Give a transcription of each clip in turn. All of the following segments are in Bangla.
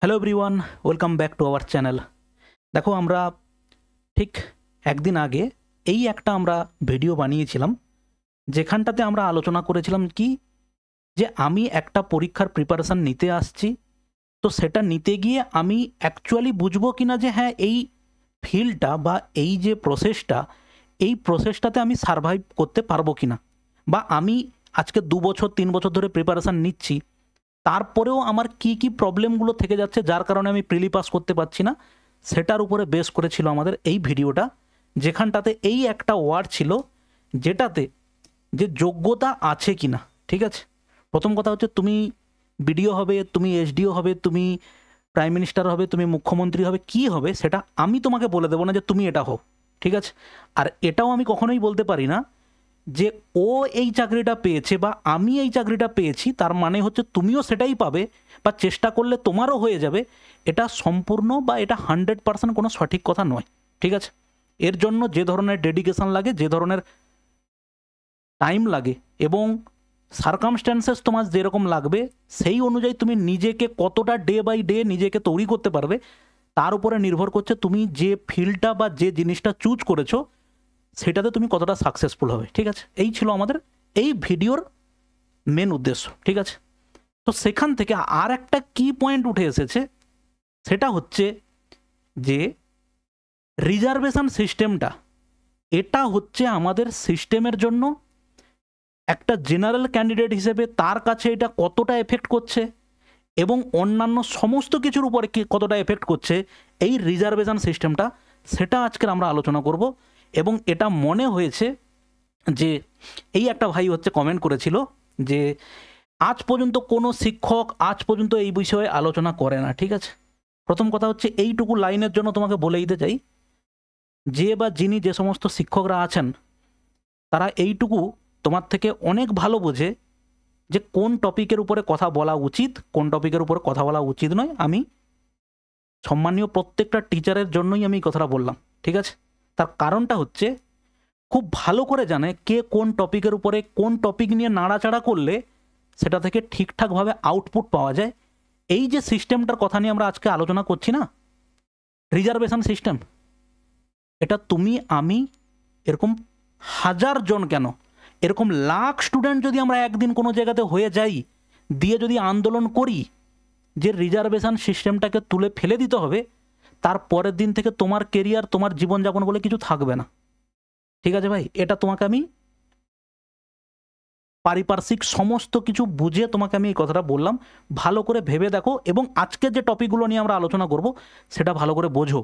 Hello everyone, welcome back to our channel. দেখো, আমরা ঠিক একদিন আগে এই একটা আমরা ভিডিও বানিয়েছিলাম, যেখানটাতে আমরা আলোচনা করেছিলাম কি যে আমি একটা পরীক্ষার প্রিপারেশান নিতে আসছি, তো সেটা নিতে গিয়ে আমি অ্যাকচুয়ালি বুঝবো কিনা যে হ্যাঁ এই ফিল্ডটা বা এই যে প্রসেসটা, এই প্রসেসটাতে আমি সারভাইভ করতে পারবো কিনা, বা আমি আজকে 2 বছর 3 বছর ধরে প্রিপারেশান নিচ্ছি, তারপরেও আমার কি কি প্রবলেমগুলো থেকে যাচ্ছে যার কারণে আমি প্রিলি পাস করতে পারছি না, সেটার উপরে বেস করেছিল আমাদের এই ভিডিওটা, যেখানটাতে এই একটা ওয়ার্ড ছিল যেটাতে যে যোগ্যতা আছে কি না। ঠিক আছে, প্রথম কথা হচ্ছে তুমি বিডিও হবে, তুমি এসডিও হবে, তুমি প্রাইম মিনিস্টার হবে, তুমি মুখ্যমন্ত্রী হবে, কি হবে সেটা আমি তোমাকে বলে দেবো না যে তুমি এটা হও। ঠিক আছে, আর এটাও আমি কখনোই বলতে পারি না যে ও এই চাকরিটা পেয়েছে বা আমি এই চাকরিটা পেয়েছি তার মানে হচ্ছে তুমিও সেটাই পাবে বা চেষ্টা করলে তোমারও হয়ে যাবে। এটা সম্পূর্ণ বা এটা 100% কোনো সঠিক কথা নয়। ঠিক আছে, এর জন্য যে ধরনের ডেডিকেশন লাগে, যে ধরনের টাইম লাগে এবং সার্কামস্ট্যান্সেস তোমার যেরকম লাগবে, সেই অনুযায়ী তুমি নিজেকে কতটা ডে বাই ডে নিজেকে তৈরি করতে পারবে তার উপরে নির্ভর করছে তুমি যে ফিল্ডটা বা যে জিনিসটা চুজ করেছো সেটাতে তুমি কতটা সাকসেসফুল হবে। ঠিক আছে, এই ছিল আমাদের এই ভিডিওর মেন উদ্দেশ্য। ঠিক আছে, তো সেখান থেকে আর একটা কি পয়েন্ট উঠে এসেছে, সেটা হচ্ছে যে রিজার্ভেশন সিস্টেমটা, এটা হচ্ছে আমাদের সিস্টেমের জন্য একটা জেনারেল ক্যান্ডিডেট হিসেবে তার কাছে এটা কতটা এফেক্ট করছে এবং অন্যান্য সমস্ত কিছুর উপরে কতটা এফেক্ট করছে এই রিজার্ভেশন সিস্টেমটা, সেটা আজকের আমরা আলোচনা করব। এবং এটা মনে হয়েছে যে এই একটা ভাই হচ্ছে কমেন্ট করেছিল যে আজ পর্যন্ত কোনো শিক্ষক আজ পর্যন্ত এই বিষয়ে আলোচনা করে না। ঠিক আছে, প্রথম কথা হচ্ছে এইটুকু লাইনের জন্য তোমাকে বলে দিতে চাই যে বা যিনি যে সমস্ত শিক্ষকরা আছেন তারা এইটুকু তোমার থেকে অনেক ভালো বোঝে যে কোন টপিকের উপরে কথা বলা উচিত, কোন টপিকের উপরে কথা বলা উচিত নয়। আমি সম্মানীয় প্রত্যেকটা টিচারের জন্যই আমি এই কথাটা বললাম। ঠিক আছে, তার কারণটা হচ্ছে খুব ভালো করে জানে কে কোন টপিকের উপরে কোন টপিক নিয়ে নাড়াচাড়া করলে সেটা থেকে ঠিকঠাকভাবে আউটপুট পাওয়া যায়। এই যে সিস্টেমটার কথা নিয়ে আমরা আজকে আলোচনা করছি না, রিজার্ভেশন সিস্টেম, এটা তুমি আমি এরকম হাজার জন কেন, এরকম লাখ স্টুডেন্ট যদি আমরা একদিন কোনো জায়গাতে হয়ে যাই, দিয়ে যদি আন্দোলন করি যে রিজার্ভেশন সিস্টেমটাকে তুলে ফেলে দিতে হবে, তার পরের দিন থেকে তোমার কেরিয়ার, তোমার জীবনযাপন বলে কিছু থাকবে না। ঠিক আছে ভাই, এটা তোমাকে আমি পারিপার্শ্বিক সমস্ত কিছু বুঝে তোমাকে আমি এই কথাটা বললাম। ভালো করে ভেবে দেখো এবং আজকের যে টপিকগুলো নিয়ে আমরা আলোচনা করব সেটা ভালো করে বোঝো।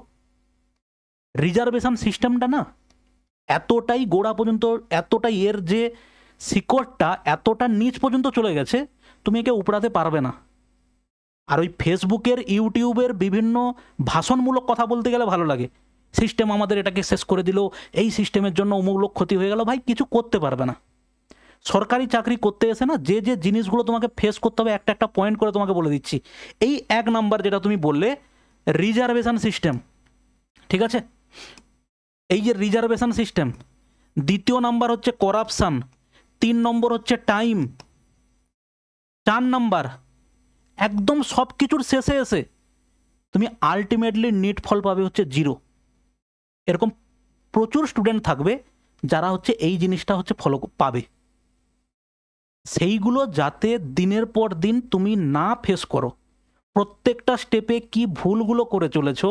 রিজার্ভেশন সিস্টেমটা না এতটাই গোড়া পর্যন্ত, এতটাই এর যে শিকড়টা এতটা নিচ পর্যন্ত চলে গেছে, তুমি একে উপড়াতে পারবে না। আর ওই ফেসবুকের ইউটিউবের বিভিন্ন ভাষণমূলক কথা বলতে গেলে ভালো লাগে, সিস্টেম আমাদের এটাকে শেষ করে দিল, এই সিস্টেমের জন্য অমুক লোক ক্ষতি হয়ে গেল। ভাই, কিছু করতে পারবে না। সরকারি চাকরি করতে এসে না যে যে জিনিসগুলো তোমাকে ফেস করতে হবে একটা একটা পয়েন্ট করে তোমাকে বলে দিচ্ছি। এই 1 নাম্বার যেটা তুমি বললে রিজার্ভেশন সিস্টেম, ঠিক আছে, এই যে রিজার্ভেশন সিস্টেম। 2য় নাম্বার হচ্ছে করাপশান, 3 নম্বর হচ্ছে টাইম, 4 নাম্বার একদম সব কিছুর শেষে এসে তুমি আলটিমেটলি নিট ফল পাবে হচ্ছে 0। এরকম প্রচুর স্টুডেন্ট থাকবে যারা হচ্ছে এই জিনিসটা হচ্ছে ফলো পাবে। সেইগুলো যাতে দিনের পর দিন তুমি না ফেস করো, প্রত্যেকটা স্টেপে কি ভুলগুলো করে চলেছ,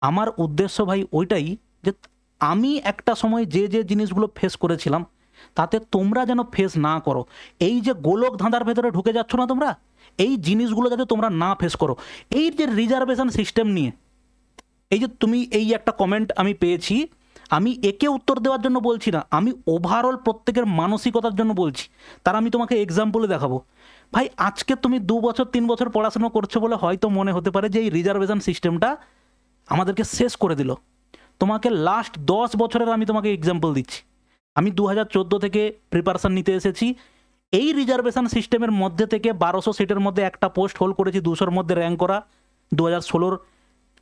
আমার উদ্দেশ্য ভাই ওইটাই যে আমি একটা সময় যে যে জিনিসগুলো ফেস করেছিলাম তাতে তোমরা যেন ফেস না করো। এই যে গোলক ধাঁধার ভেতরে ঢুকে যাচ্ছ না তোমরা, এই জিনিসগুলো যাতে তোমরা না ফেস করো। এই যে রিজার্ভেশন সিস্টেম নিয়ে এই যে তুমি এই একটা কমেন্ট আমি পেয়েছি, আমি একে উত্তর দেওয়ার জন্য বলছি না, আমি ওভারঅল প্রত্যেকের মানসিকতার জন্য বলছি। তার আমি তোমাকে এক্সাম্পলে দেখাবো। ভাই, আজকে তুমি 2 বছর 3 বছর পড়াশোনা করছো বলে হয়তো মনে হতে পারে যে এই রিজার্ভেশন সিস্টেমটা আমাদেরকে শেষ করে দিল। তোমাকে লাস্ট 10 বছরের আমি তোমাকে এক্সাম্পল দিচ্ছি। আমি 2014 থেকে প্রিপারেশান নিতে এসেছি। এই রিজার্ভেশন সিস্টেমের মধ্যে থেকে 1200 সিটের মধ্যে একটা পোস্ট হোল্ড করেছি, 200-র মধ্যে র্যাঙ্ক করা, 2016-র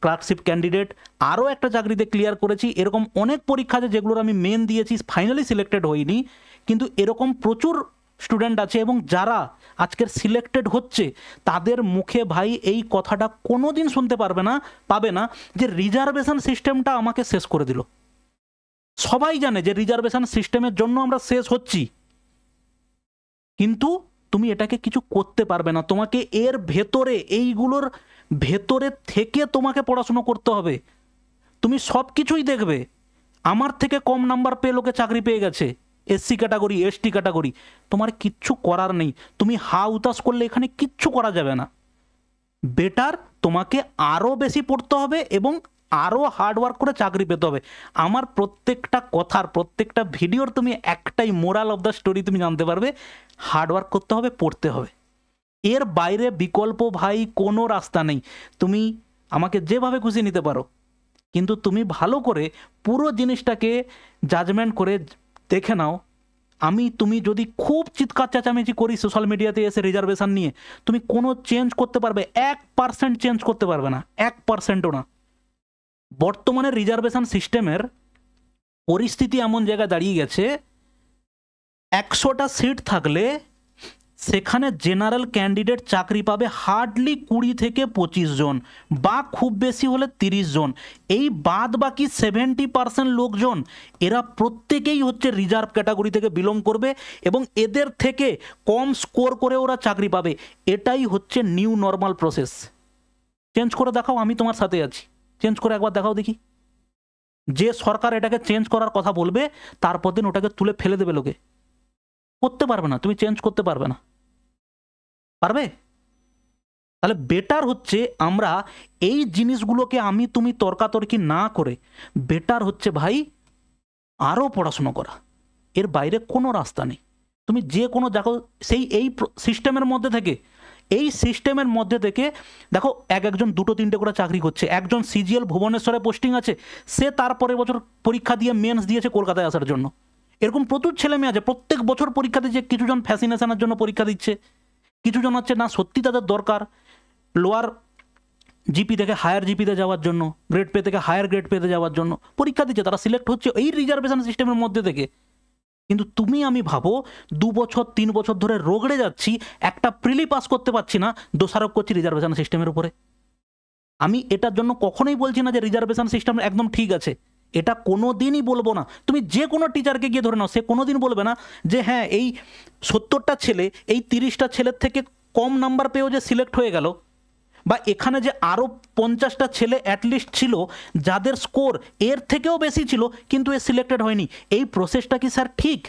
ক্লার্কশিপ ক্যান্ডিডেট, আরও একটা চাকরিতে ক্লিয়ার করেছি। এরকম অনেক পরীক্ষা আছে যেগুলোর আমি মেন দিয়েছি, ফাইনালি সিলেক্টেড হইনি, কিন্তু এরকম প্রচুর স্টুডেন্ট আছে এবং যারা আজকের সিলেক্টেড হচ্ছে তাদের মুখে ভাই এই কথাটা কোনো দিন শুনতে পাবে না যে রিজার্ভেশন সিস্টেমটা আমাকে শেষ করে দিল। সবাই জানে যে রিজার্ভেশন সিস্টেমের জন্য আমরা শেষ হচ্ছি, কিন্তু তুমি এটাকে কিছু করতে পারবে না। তোমাকে এর ভেতরে, এইগুলোর ভেতরে থেকে তোমাকে পড়াশুনো করতে হবে। তুমি সব কিছুই দেখবে, আমার থেকে কম নাম্বার পেয়ে লোকে চাকরি পেয়ে গেছে, এসসি ক্যাটাগরি, এসটি ক্যাটাগরি। তোমার কিচ্ছু করার নেই, তুমি হা উতাস করলে এখানে কিচ্ছু করা যাবে না। বেটার তোমাকে আরও বেশি পড়তে হবে এবং আরও হার্ডওয়ার্ক করে চাকরি পেতে হবে। আমার প্রত্যেকটা কথার, প্রত্যেকটা ভিডিওর তুমি একটাই মোরাল অফ দ্য স্টোরি তুমি জানতে পারবে, হার্ডওয়ার্ক করতে হবে, পড়তে হবে। এর বাইরে বিকল্প ভাই কোনো রাস্তা নেই। তুমি আমাকে যেভাবে খুশি নিতে পারো, কিন্তু তুমি ভালো করে পুরো জিনিসটাকে জাজমেন্ট করে দেখে নাও। তুমি যদি খুব চিৎকার চেঁচামেচি করি সোশ্যাল মিডিয়াতে এসে রিজার্ভেশন নিয়ে, তুমি কোনো চেঞ্জ করতে পারবে 1% চেঞ্জ করতে পারবে না, 1%ও না। বর্তমানে রিজার্ভেশন সিস্টেমের পরিস্থিতি এমন জায়গায় দাঁড়িয়ে গেছে, 100টা সিট থাকলে সেখানে জেনারেল ক্যান্ডিডেট চাকরি পাবে হার্ডলি 20 থেকে 25 জন, বা খুব বেশি হলে 30 জন। এই বাদ বাকি 70% লোকজন, এরা প্রত্যেকেই হচ্ছে রিজার্ভ ক্যাটাগরি থেকে বিলং করবে এবং এদের থেকে কম স্কোর করে ওরা চাকরি পাবে। এটাই হচ্ছে নিউ নর্মাল প্রসেস। চেঞ্জ করে দেখাও, আমি তোমার সাথে আছি। চেঞ্জ করে একবার দেখাও দেখি। যে সরকার এটাকে চেঞ্জ করার কথা বলবে, তারপর দিন ওটাকে তুলে ফেলে দেবে লোকে। করতে পারবে না, তুমি চেঞ্জ করতে পারবে না। পারবে? তাহলে বেটার হচ্ছে আমরা এই জিনিসগুলোকে তুমি তর্কাতর্কি না করে, বেটার হচ্ছে ভাই আরও পড়াশুনো করা। এর বাইরে কোনো রাস্তা নেই। তুমি যে কোনো দেখো, এই সিস্টেমের মধ্যে থেকে দেখো, একজন 2-3টে করে চাকরি করছে। একজন সিজিএল ভুবনেশ্বরে পোস্টিং আছে, সে তারপরে বছর পরীক্ষা দিয়ে মেন্স দিয়েছে কলকাতায় আসার জন্য। এরকম প্রচুর ছেলে মেয়ে আছে, প্রত্যেক বছর পরীক্ষা দিচ্ছে। কিছুজন ফ্যাসিনেশনের জন্য পরীক্ষা দিচ্ছে, কিছুজন হচ্ছে না সত্যি তাদের দরকার লোয়ার জিপি থেকে হায়ার জিপিতে যাওয়ার জন্য, গ্রেড পে থেকে হায়ার গ্রেড পেতে যাওয়ার জন্য পরীক্ষা দিচ্ছে। তারা সিলেক্ট হচ্ছে এই রিজার্ভেশন সিস্টেমের মধ্যে থেকে। কিন্তু আমি ভাবো 2 বছর 3 বছর ধরে রোগড়ে যাচ্ছি, একটা প্রিলি পাস করতে পারছি না, দোষারোপ করছি রিজার্ভেশন সিস্টেমের উপরে। আমি এটার জন্য কখনোই বলছি না যে রিজার্ভেশন সিস্টেম একদম ঠিক আছে, এটা কোনো দিনই বলবো না। তুমি যে কোনো টিচারকে গিয়ে ধরে নাও, সে কোনো দিন বলবে না যে হ্যাঁ এই 70টা ছেলে এই 30টা ছেলের থেকে কম নাম্বার পেয়েও যে সিলেক্ট হয়ে গেল, বা এখানে যে আরও 50টা ছেলে অ্যাটলিস্ট ছিল যাদের স্কোর এর থেকেও বেশি ছিল কিন্তু এ সিলেক্টেড হয়নি, এই প্রসেসটা কি স্যার ঠিক?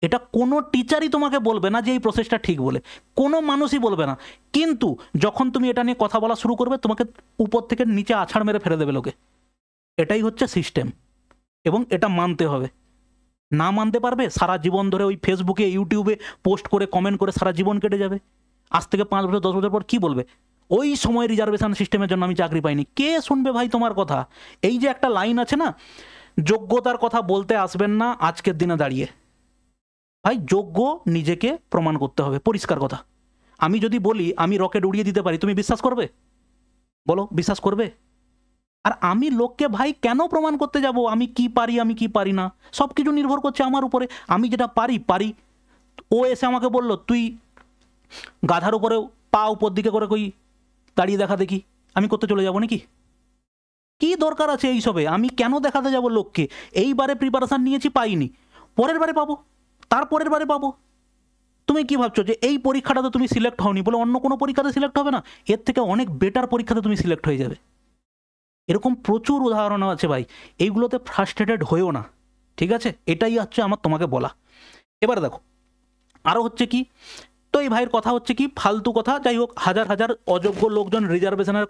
এটা কোনো টিচারই তোমাকে বলবে না যে এই প্রসেসটা ঠিক বলে, কোনো মানুষই বলবে না। কিন্তু যখন তুমি এটা নিয়ে কথা বলা শুরু করবে, তোমাকে উপর থেকে নিচে আছাড় মেরে ফেলে দেবে লোকে। এটাই হচ্ছে সিস্টেম এবং এটা মানতে হবে। না মানতে পারবে, সারা জীবন ধরে ওই ফেসবুকে ইউটিউবে পোস্ট করে কমেন্ট করে সারা জীবন কেটে যাবে। আজ থেকে 5 বছর 10 বছর পর কী বলবে? ওই সময় রিজার্ভেশন সিস্টেমের জন্য আমি চাকরি পাইনি। কে শুনবে ভাই তোমার কথা? এই যে একটা লাইন আছে না, যোগ্যতার কথা বলতে আসবেন না আজকের দিনে দাঁড়িয়ে। ভাই যোগ্য নিজেকে প্রমাণ করতে হবে, পরিষ্কার কথা। আমি যদি বলি আমি রকেট উড়িয়ে দিতে পারি, তুমি বিশ্বাস করবে? বলো, বিশ্বাস করবে? আর আমি লোককে ভাই কেন প্রমাণ করতে যাব আমি কি পারি আমি কি পারি না? সব কিছু নির্ভর করছে আমার উপরে। আমি যেটা পারি। ও এসে আমাকে বলল তুই গাধার উপরে পা উপর দিকে করে কই দাঁড়িয়ে দেখা দেখি, আমি করতে চলে যাব নাকি? কি দরকার আছে এইসবে? আমি কেন দেখাতে যাব লোককে? এইবারে প্রিপারেশান নিয়েছি, পাইনি, পরের বারে পাবো, তারপরের বারে পাবো। তুমি কি ভাবছো যে এই পরীক্ষাটাতে তুমি সিলেক্ট হওনি বলে অন্য কোনো পরীক্ষাতে সিলেক্ট হবে না? এর থেকে অনেক বেটার পরীক্ষাতে তুমি সিলেক্ট হয়ে যাবে। এরকম প্রচুর উদাহরণ আছে ভাই। এইগুলোতে ফ্রাস্ট্রেটেড হয়েও না, ঠিক আছে? এটাই হচ্ছে আমার তোমাকে বলা। এবারে দেখো আরও হচ্ছে কি, তো এই ভাইয়ের কথা হচ্ছে কি ফালতু কথা। যাই হোক, হাজার হাজার অযোগ্য লোকজন রিজার্ভেশনের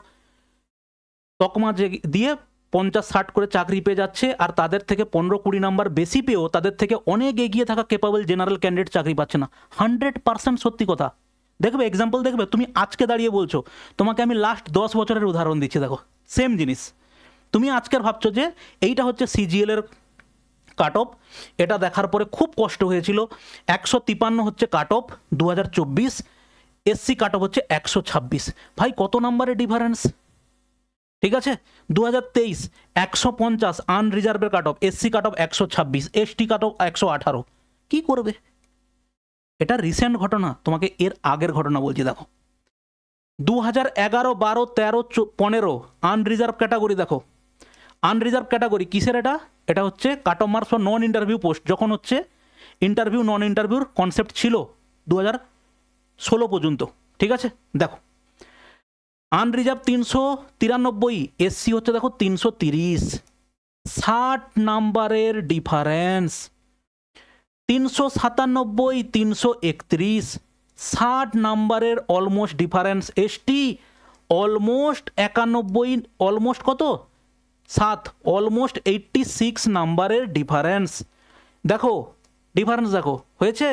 তকমা দিয়ে 50-60 করে চাকরি পেয়ে যাচ্ছে, আর তাদের থেকে 15-20 নাম্বার বেশি পেয়েও তাদের থেকে অনেক এগিয়ে থাকা ক্যাপাবল জেনারেল ক্যান্ডিডেট চাকরি পাচ্ছে না। 100% সত্যি কথা। দেখবে এক্সাম্পল দেখবে, তুমি আজকে দাঁড়িয়ে বলছো, তোমাকে আমি লাস্ট 10 বছরের উদাহরণ দিচ্ছি। দেখো সেম জিনিস। তুমি আজকের ভাবছো যে এইটা হচ্ছে সিজিএলের কাট অফ, এটা দেখার পরে খুব কষ্ট হয়েছিল। 153 হচ্ছে cut off 2024, SC cut of হচ্ছে 126। ভাই কত নাম্বারের ডিফারেন্স, ঠিক আছে? 2023 150 আনরিজার্ভের cut off, SC cut off 126, ST cut off 118। কী করবে? এটা রিসেন্ট ঘটনা, তোমাকে এর আগের ঘটনা বলছি। দেখো 2011, 12, 13, 15 আনরিজার্ভ ক্যাটাগরি। দেখো আনরিজার্ভ ক্যাটাগরি কিসের? এটা হচ্ছে cut off marks for non interview post, যখন হচ্ছে ইন্টারভিউ নন ইন্টারভিউর কনসেপ্ট ছিল 2016 পর্যন্ত। ঠিক আছে, দেখো আনরিজার্ভ 393, এসসি হচ্ছে দেখো 330, 60 নাম্বারের ডিফারেন্স। 397, 331, 60 নাম্বারের almost difference. ST almost 91, almost কত 7, অলমোস্ট 86 নাম্বারের ডিফারেন্স। দেখো ডিফারেন্স দেখো হয়েছে।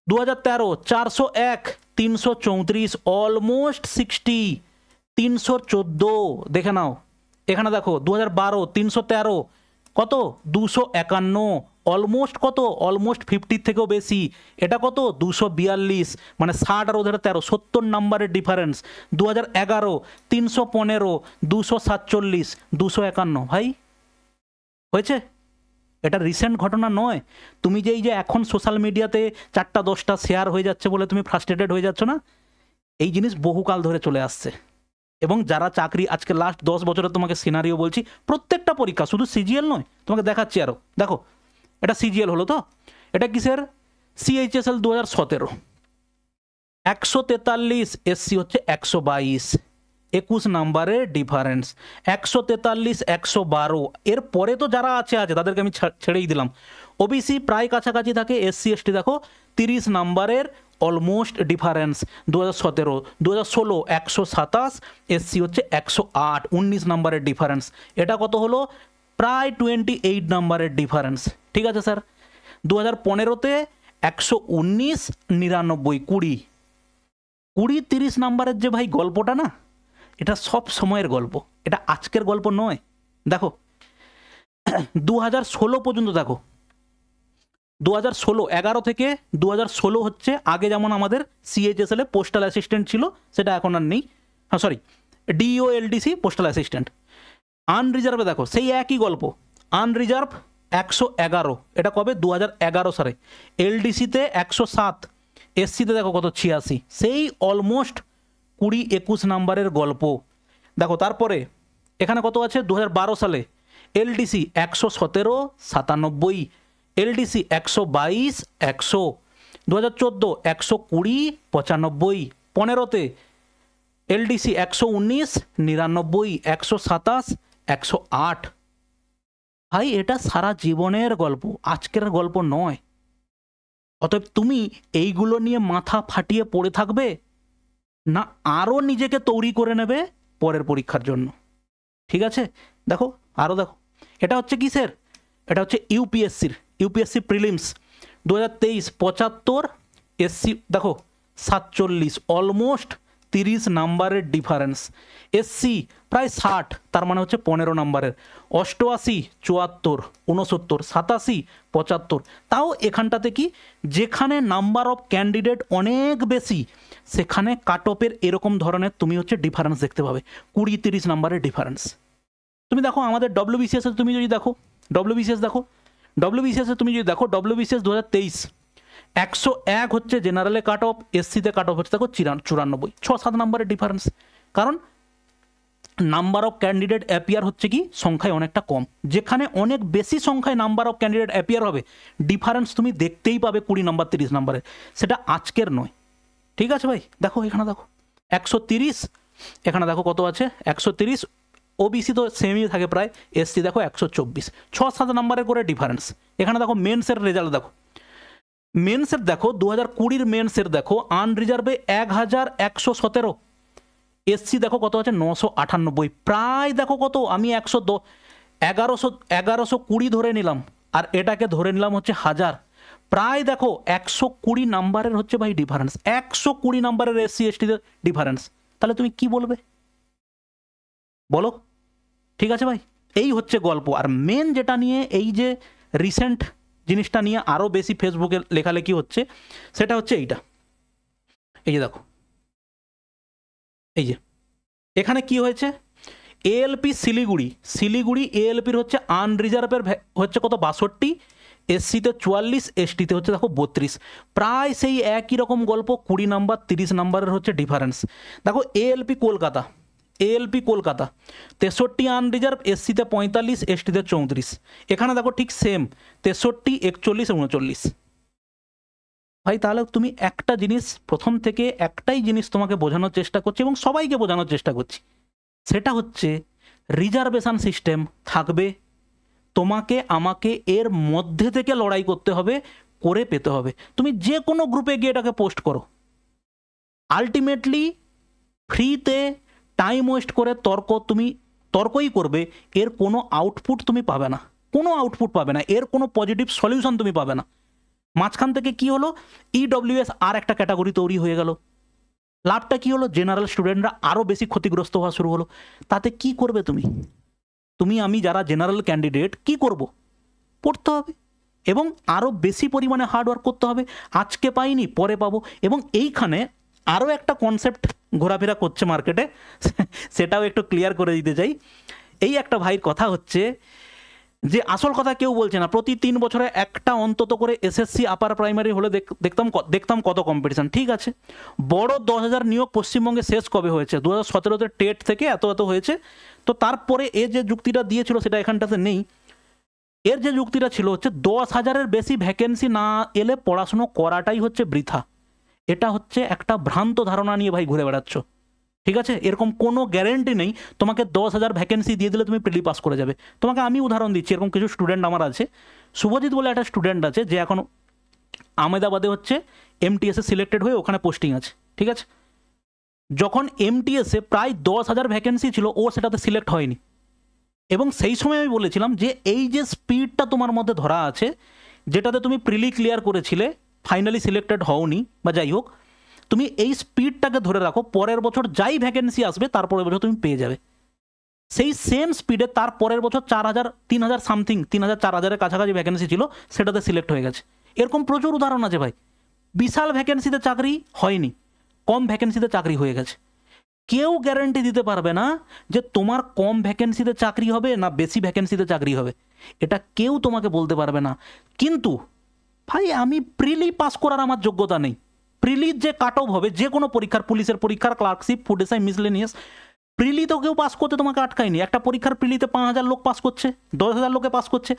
2013 401, 334, অলমোস্ট 60, 314। দেখে নাও এখানে দেখো 2012 313, কত 251, অলমোস্ট কত অলমোস্ট 50 থেকেও বেশি। এটা কত 242, মানে 60 আর 13, 70 নাম্বারের ডিফারেন্স। 2011 315, 247, 251। ভাই হয়েছে, এটা রিসেন্ট ঘটনা নয়। তুমি যে এই যে এখন সোশ্যাল মিডিয়াতে 4টা 10টা শেয়ার হয়ে যাচ্ছে বলে তুমি ফ্রাস্ট্রেটেড হয়ে যাচ্ছ না, এই জিনিস বহুকাল ধরে চলে আসছে। এবং যারা চাকরি আজকে লাস্ট 10 বছরে তোমাকে সিনারিও বলছি, প্রত্যেকটা পরীক্ষা, শুধু সিজিএল নয়, তোমাকে দেখাচ্ছি আরও। দেখো এটা সিজিএল হলো তো, এটা কিসের? সিএইচএসএল 2017, 143, এসসি হচ্ছে 122, 21 নাম্বারের ডিফারেন্স। 143, 112, এর পরে তো যারা আছে তাদেরকে আমি ছেড়েই দিলাম। ওবিসি প্রায় কাছাকাছি থাকে, এসসি এসটি দেখো 30 নাম্বারের অলমোস্ট ডিফারেন্স। 2017, 2016 127, এসসি হচ্ছে 108, 19 নাম্বারের ডিফারেন্স। এটা কত হলো? প্রায় 28 নাম্বারের ডিফারেন্স। ঠিক আছে স্যার। 2015-তে 119, 99, 20, 30 নাম্বারের যে ভাই গল্পটা না, এটা সব সময়ের গল্প, এটা আজকের গল্প নয়। দেখো 2016 পর্যন্ত, দেখো 2016, 11 থেকে 2016 হচ্ছে। আগে যেমন আমাদের সিএইচএসএল এ পোস্টাল অ্যাসিস্ট্যান্ট ছিল, সেটা এখন আর নেই। হ্যাঁ সরি, ডিও এলডিসি পোস্টাল অ্যাসিস্ট্যান্ট। আনরিজার্ভে দেখো সেই একই গল্প। আনরিজার্ভ 111, এটা কবে? 2011 সালে। এলডিসিতে 107, এসসিতে দেখো কত 86, সেই অলমোস্ট 20-21 নাম্বারের গল্প। দেখো তারপরে এখানে কত আছে? 2012 সালে এলডিসি 117, 97, এলডিসি 122, 100, 2014 120, 95, 15-তে এলডিসি 119, 99, 127, 108। ভাই এটা সারা জীবনের গল্প, আজকের গল্প নয়। অতএব তুমি এইগুলো নিয়ে মাথা ফাটিয়ে পড়ে থাকবে না, আরও নিজেকে তৈরি করে নেবে পরের পরীক্ষার জন্য। ঠিক আছে, দেখো আরও দেখো, এটা হচ্ছে কিসের? এটা হচ্ছে ইউপিএসসি প্রিলিমস 2023, 75, এসসি দেখো 47, অলমোস্ট 30 নাম্বারের ডিফারেন্স। এসসি প্রায় 60, তার মানে হচ্ছে 15 নাম্বারের। 88, 74, 69, 87, 75। তাও এখানটাতে কি, যেখানে নাম্বার অফ ক্যান্ডিডেট অনেক বেশি, সেখানে কাট অফের এরকম ধরনের তুমি হচ্ছে ডিফারেন্স দেখতে পাবে, 20-30 নাম্বারের ডিফারেন্স। তুমি দেখো আমাদের ডব্লিউবিসিএস তুমি যদি দেখো, ডব্লিউবিসিএস তুমি যদি দেখো, ডব্লিউবিসিএস 2023, 101 হচ্ছে জেনারেলে কাট অফ, এসসিতে কাট অফ হচ্ছে দেখো 94, 6-7 নাম্বারের ডিফারেন্স। কারণ নাম্বার অফ ক্যান্ডিডেট অ্যাপিয়ার হচ্ছে কি সংখ্যায় অনেকটা কম, যেখানে অনেক বেশি সংখ্যায় নাম্বার অফ ক্যান্ডিডেট অ্যাপিয়ার হবে, ডিফারেন্স তুমি দেখতেই পাবে 20 নাম্বার 30 নাম্বারের। সেটা আজকের নয়। ঠিক আছে ভাই, দেখো এখানে দেখো 130, এখানে দেখো কত আছে 130। ওবিসি তো সেমই থাকে প্রায়, এসসি দেখো 124, 6-7 নাম্বারের করে ডিফারেন্স। এখানে দেখো মেন্সের রেজাল্ট দেখো, মেন্সের দেখো 2020 মেন্সের দেখো আনরিজার্ভে 1117, এসসি দেখো কত আছে 998, প্রায় দেখো কত, আমি 1120 ধরে নিলাম, আর এটাকে ধরে নিলাম হচ্ছে 1000, প্রায় দেখো 120 নাম্বারের হচ্ছে ভাই ডিফারেন্স, 120 নাম্বারের এসসি এসটিদের ডিফারেন্স। তাহলে তুমি কি বলবে বলো? ঠিক আছে ভাই, এই হচ্ছে গল্প। আর মেন যেটা নিয়ে এই যে রিসেন্ট জিনিসটা নিয়ে আরও বেশি ফেসবুকে লেখালেখি হচ্ছে, সেটা হচ্ছে এইটা। এই যে দেখো, এই যে এখানে কি হয়েছে, এএলপি শিলিগুড়ি এএলপির হচ্ছে আনরিজার্ভের হচ্ছে কত 62, এসসিতে 44, এসটিতে হচ্ছে দেখো 32, প্রায় সেই একই রকম গল্প, 20 নাম্বার 30 নাম্বারের হচ্ছে ডিফারেন্স। দেখো এএলপি কলকাতা, 63 আনরিজার্ভ, এসসিতে 45, এসটিতে 34, এখানে দেখো ঠিক সেম 63, 41, 39। ভাই তাহলে তুমি একটা জিনিস প্রথম থেকে একটাই জিনিস তোমাকে বোঝানোর চেষ্টা করছি এবং সবাইকে বোঝানোর চেষ্টা করছি, সেটা হচ্ছে রিজার্ভেশন সিস্টেম থাকবে, তোমাকে আমাকে এর মধ্যে থেকে লড়াই করতে হবে, করে পেতে হবে। তুমি যে কোনো গ্রুপে গিয়ে এটাকে পোস্ট করো, আলটিমেটলি ফ্রিতে টাইম ওয়েস্ট করে তুমি তর্কই করবে, এর কোনো আউটপুট তুমি পাবে না, কোনো আউটপুট পাবে না, এর কোনো পজিটিভ সলিউশন তুমি পাবে না। মাঝখান থেকে কি হলো, ইডব্লিউএস আর একটা ক্যাটাগরি তৈরি হয়ে গেল, লাভটা কি হলো, জেনারেল স্টুডেন্টরা আরও বেশি ক্ষতিগ্রস্ত হওয়া শুরু হলো। তাতে কি করবে তুমি আমি যারা জেনারেল ক্যান্ডিডেট কি করব, পড়তে হবে এবং আরও বেশি পরিমাণে হার্ডওয়ার্ক করতে হবে। আজকে পাইনি পরে পাবো। এবং এইখানে আরও একটা কনসেপ্ট ঘোরাফেরা করছে মার্কেটে, সেটাও একটু ক্লিয়ার করে দিতে চাই। এই একটা ভাইয়ের কথা হচ্ছে যে আসল কথা কেউ বলছে না, প্রতি 3 বছরে একটা অন্তত করে এসএসসি আপার প্রাইমারি হলে দেখতাম কত কম্পিটিশান। ঠিক আছে, বড় 10,000 নিয়োগ পশ্চিমবঙ্গে শেষ কবে হয়েছে, 2017-তে টেট থেকে এত যে, তো তারপরে এ যে যুক্তিটা দিয়েছিল সেটা এখানটাতে নেই। এর যে যুক্তিটা ছিল হচ্ছে 10,000-এর বেশি ভ্যাকেন্সি না এলে পড়াশুনো করাটাই হচ্ছে বৃথা। এটা হচ্ছে একটা ভ্রান্ত ধারণা নিয়ে ভাই ঘুরে বেড়াচ্ছ। ঠিক আছে, এরকম কোনো গ্যারেন্টি নেই তোমাকে 10,000 ভ্যাকেন্সি দিয়ে দিলে তুমি প্রিলি পাস করে যাবে। তোমাকে আমি উদাহরণ দিচ্ছি, এরকম কিছু স্টুডেন্ট আমার আছে, শুভজিৎ বলে একটা স্টুডেন্ট আছে যে এখন আহমেদাবাদে হচ্ছে এমটিএসে সিলেক্টেড হয়ে ওখানে পোস্টিং আছে। ঠিক আছে, যখন এমটিএসে প্রায় 10,000 ভ্যাকেন্সি ছিল ও সেটাতে সিলেক্ট হয়নি। এবং সেই সময় আমি বলেছিলাম যে এই যে স্পিডটা তোমার মধ্যে ধরা আছে, যেটাতে তুমি প্রিলি ক্লিয়ার করেছিলে, ফাইনালি সিলেক্টেড হওনি বা যাই হোক, তুমি এই স্পিডটাকে ধরে রাখো, পরের বছর যাই ভ্যাকেন্সি আসবে তারপরের বছর তুমি পেয়ে যাবে। সেই সেম স্পিডে তার পরের বছর 4,000, 3,000 সামথিং, 3,000, 4,000-এর কাছাকাছি ভ্যাকেন্সি ছিল, সেটাতে সিলেক্ট হয়ে গেছে। এরকম প্রচুর উদাহরণ আছে ভাই। বিশাল ভ্যাকেন্সিতে চাকরি হয়নি, কম ভ্যাকেন্সিতে চাকরি হয়ে গেছে। কেউ গ্যারান্টি দিতে পারবে না যে তোমার কম ভ্যাকেন্সিতে চাকরি হবে না বেশি ভ্যাকেন্সিতে চাকরি হবে, এটা কেউ তোমাকে বলতে পারবে না। কিন্তু ভাই আমি প্রিলি পাস করার আমার যোগ্যতা নেই, প্রিলির যে কাট অফ হবে যে কোনো পরীক্ষার, পুলিশের পরীক্ষার, ক্লার্কশিপ, ফুড এসআই, মিসলেনিয়াস, প্রিলি তো কেউ পাস করতে তোমাকে আটকায়নি। একটা পরীক্ষার প্রিলিতে 5,000 লোক পাস করছে, 10,000 লোকে পাস করছে।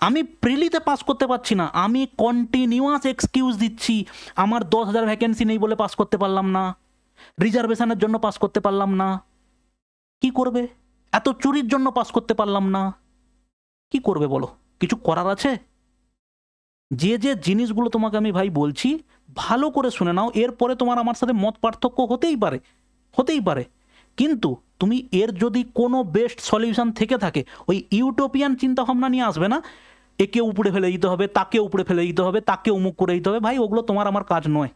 আমি প্রিলিতে পাস করতে পারছি না, আমি কন্টিনিউয়াস এক্সকিউজ দিচ্ছি, আমার 10,000 ভ্যাকেন্সি নেই বলে পাস করতে পারলাম না, রিজার্ভেশনের জন্য পাস করতে পারলাম না। কি করবে? এত চুরির জন্য পাস করতে পারলাম না, কি করবে বলো? কিছু করার আছে? যে যে জিনিসগুলো তোমাকে আমি ভাই বলছি ভালো করে শুনে নাও। এরপরে তোমার আমার সাথে মত পার্থক্য হতেই পারে, কিন্তু তুমি এর যদি কোনো বেস্ট সলিউশন থেকে থাকে, ওই ইউটোপিয়ান চিন্তাভাবনা নিয়ে আসবে না, একে উপড়ে ফেলে দিতে হবে, তাকে উপড়ে ফেলে দিতে হবে, তাকে উমুক করে দিতে হবে। ভাই ওগুলো তোমার আমার কাজ নয়।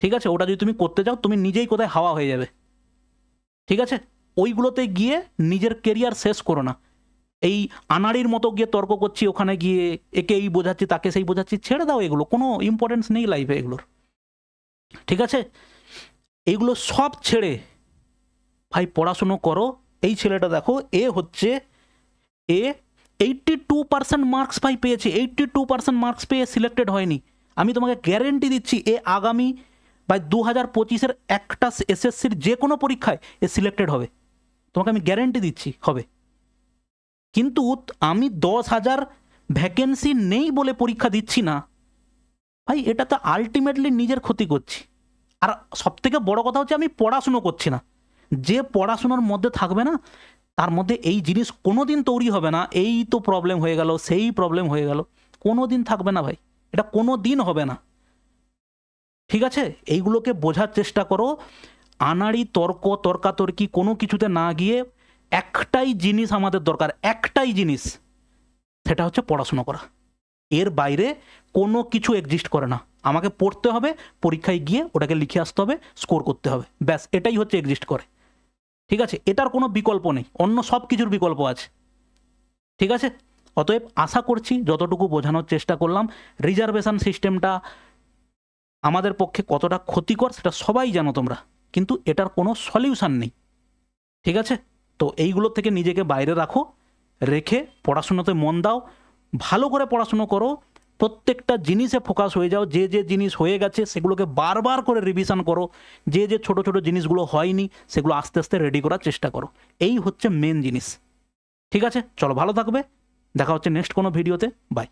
ঠিক আছে, ওটা যদি তুমি করতে চাও তুমি নিজেই কোথায় হাওয়া হয়ে যাবে। ঠিক আছে, ওইগুলোতে গিয়ে নিজের কেরিয়ার শেষ করো না। এই আনাড়ির মতো গিয়ে তর্ক করছি, ওখানে গিয়ে একে এই বোঝাচ্ছি, তাকে সেই বোঝাচ্ছি, ছেড়ে দাও, এগুলো কোনো ইম্পর্টেন্স নেই লাইফে এগুলোর। ঠিক আছে, এইগুলো সব ছেড়ে ভাই পড়াশুনো করো। এই ছেলেটা দেখো, এ 82% মার্কস ভাই পেয়েছে, 82% মার্কস পেয়ে সিলেক্টেড হয়নি। আমি তোমাকে গ্যারেন্টি দিচ্ছি এ আগামী ভাই 2025-এর একটা এসএসসির যে কোনো পরীক্ষায় এ সিলেক্টেড হবে, তোমাকে আমি গ্যারেন্টি দিচ্ছি হবে। কিন্তু আমি 10,000 ভ্যাকেন্সি নেই বলে পরীক্ষা দিচ্ছি না ভাই, এটা তো আলটিমেটলি নিজের ক্ষতি করছি। আর সবথেকে বড় কথা হচ্ছে আমি পড়াশুনো করছি না। যে পড়াশোনার মধ্যে থাকবে না তার মধ্যে এই জিনিস কোনো দিন তৈরি হবে না, এই তো প্রবলেম হয়ে গেল, সেই প্রবলেম হয়ে গেল, কোনো দিন থাকবে না ভাই, এটা কোনো দিন হবে না। ঠিক আছে, এইগুলোকে বোঝার চেষ্টা করো। আনাড়ি তর্কাতর্কি কোনো কিছুতে না গিয়ে একটাই জিনিস আমাদের দরকার, একটাই জিনিস, সেটা হচ্ছে পড়াশুনো করা। এর বাইরে কোনো কিছু এক্সিস্ট করে না। আমাকে পড়তে হবে, পরীক্ষায় গিয়ে ওটাকে লিখে আসতে হবে, স্কোর করতে হবে, ব্যাস এটাই হচ্ছে এক্সিস্ট করে। ঠিক আছে, এটার কোনো বিকল্প নেই, অন্য সব কিছুর বিকল্প আছে। ঠিক আছে, অতএব আশা করছি যতটুকু বোঝানোর চেষ্টা করলাম, রিজার্ভেশন সিস্টেমটা আমাদের পক্ষে কতটা ক্ষতিকর সেটা সবাই জানো তোমরা, কিন্তু এটার কোনো সলিউশন নেই। ঠিক আছে, তো এইগুলো থেকে নিজেকে বাইরে রাখো, রেখে পড়াশুনোতে মন দাও, ভালো করে পড়াশুনো করো, প্রত্যেকটা জিনিসে ফোকাস হয়ে যাও, যে যে জিনিস হয়ে গেছে সেগুলোকে বারবার করে রিভিশন করো, যে যে ছোট ছোট জিনিসগুলো হয়নি সেগুলো আস্তে আস্তে রেডি করার চেষ্টা করো। এই হচ্ছে মেন জিনিস। ঠিক আছে, চলো ভালো থাকবে, দেখা হচ্ছে নেক্সট কোনো ভিডিওতে, বাই।